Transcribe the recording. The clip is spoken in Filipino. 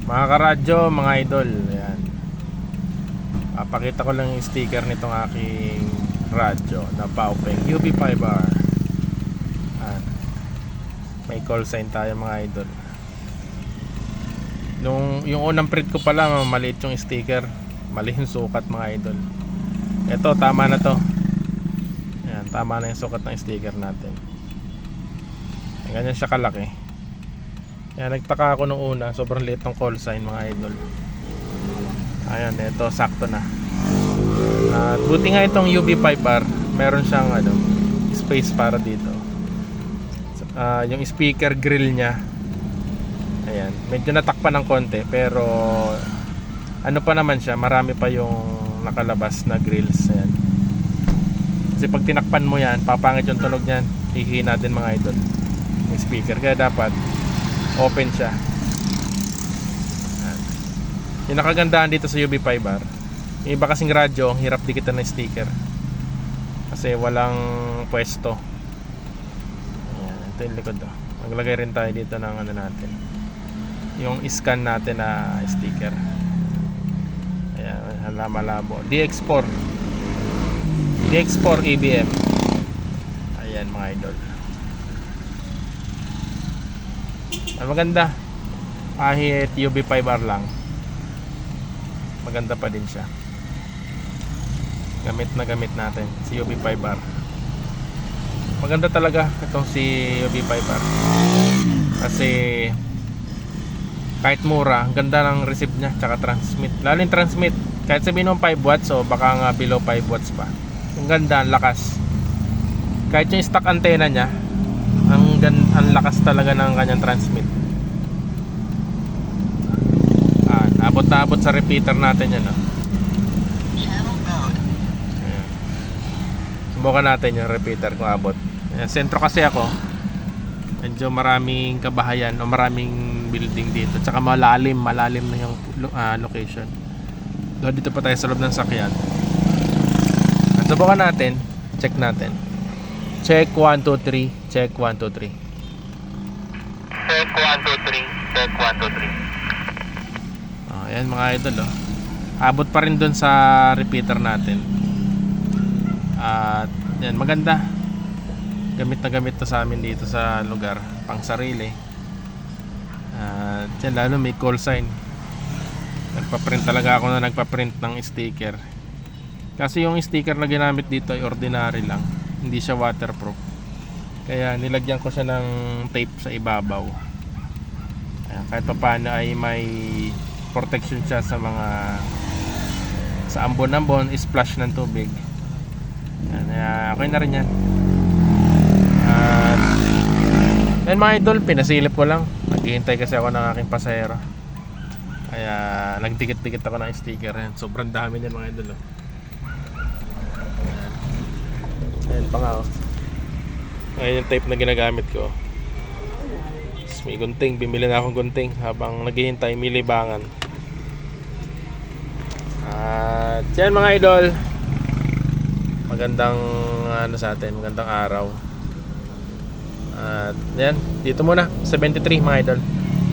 Mga karadyo, mga idol, ayan. Papakita ko lang yung sticker nitong aking radyo na Baopeng UB5R. Ayan. May call sign tayo mga idol. Yung unang print ko pala, maliit yung sticker, mali yung sukat mga idol. Ito, tama na to. Ayan, tama na yung sukat ng sticker natin. Ganyan siya kalaki. Kaya nagtaka ako nung una, sobrang liit ng call sign mga idol. Ayan, ito sakto na. At buti nga itong UB5R, meron siyang space para dito. Yung speaker grill niya, ayan, medyo natakpan ng konti, pero ano pa naman siya, marami pa yung nakalabas na grills. Ayan. Kasi pag tinakpan mo yan, papangit yung tunog niyan, hihina din mga idol yung speaker, kaya dapat open siya. Ayan. Yung nakagandahan dito sa UB5R, yung iba kasing radyo, hirap dikitan ng sticker kasi walang pwesto. Ayan, ito yung likod. Maglagay rin tayo dito ng natin, yung scan natin na sticker. Ayan, malabo. DX4 ABM. Ayan mga idol. Maganda. Kahit UB5R lang, maganda pa din siya. Gamit na gamit natin si UB5R. Maganda talaga itong si UB5R. Kasi kahit mura, ang ganda ng receive niya, tsaka transmit. Lalo yung transmit, kahit sabihin mo 5 watts o baka nga below 5 watts pa, ang ganda, ang lakas. Kahit yung stock antenna niya, ang lakas talaga ng kanyang transmit. Abot na abot sa repeater natin yan. Ayan. Subukan natin yung repeater kung abot. Ayan, sentro kasi ako, medyo maraming kabahayan o maraming building dito, tsaka malalim na yung location. Dito pa tayo sa loob ng sakyan. At subukan natin, check natin. Check 1, 2, 3. Check 1, 2, 3. Check 1, 2, 3. Check 1, 2, 3. Ayan mga idol. Abot pa rin dun sa repeater natin. At yan, maganda. Gamit na gamit to sa amin dito sa lugar, pang sarili. At yan, lalo may call sign. Nagpaprint talaga ako, na nagpaprint ng sticker. Kasi yung sticker na ginamit dito ay ordinary lang, hindi siya waterproof. Kaya nilagyan ko siya ng tape sa ibabaw. Ayan, kahit pa paano ay may protection siya sa ambon-ambon, splash ng tubig. Ayan, okay na rin yan. At yan mga idol, pinasilip ko lang. Naghihintay kasi ako ng aking pasahero, kaya nagdikit-dikit ako ng sticker. Ayan, sobrang dami niyan mga idol. Ayan pa nga. Ayan yung tape na ginagamit ko. May gunting, bimili na akong gunting habang naghihintay, may libangan. At yan mga idol, magandang sa atin, magandang araw. At yan, dito muna sa 23 mga idol.